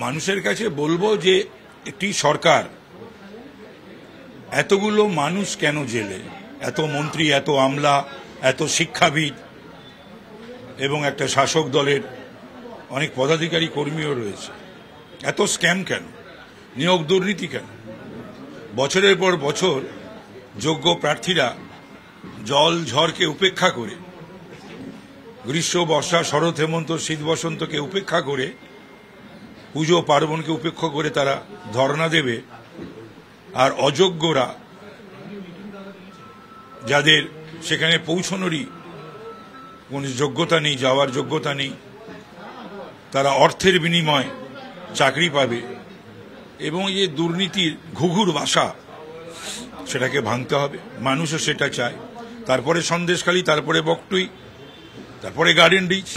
মানুষের কাছে বলবো যে একটি সরকার এতগুলো মানুষ কেন জেলে, এত মন্ত্রী, এত আমলা, এত শিক্ষাবিদ এবং একটা শাসক দলের অনেক পদাধিকারী কর্মীও রয়েছে, এত স্ক্যাম কেন, নিয়োগ দুর্নীতি কেন? বছরের পর বছর যোগ্য প্রার্থীরা জল ঝড়কে উপেক্ষা করে, গ্রীষ্ম বর্ষা শরৎ হেমন্ত শীত বসন্তকে উপেক্ষা করে, পুজো পার্বণকে উপেক্ষা করে তারা ধর্ণা দেবে, আর অযোগ্যরা, যাদের সেখানে পৌঁছানোরই কোন যোগ্যতা নেই, যাওয়ার যোগ্যতা নেই, তারা অর্থের বিনিময়ে চাকরি পাবে। এবং এই দুর্নীতির ঘুঘুর বাসা, সেটাকে ভাঙতে হবে। মানুষও সেটা চায়। তারপরে সন্দেশখালী, তারপরে বকটুই, তারপরে গার্ডেন রিচ।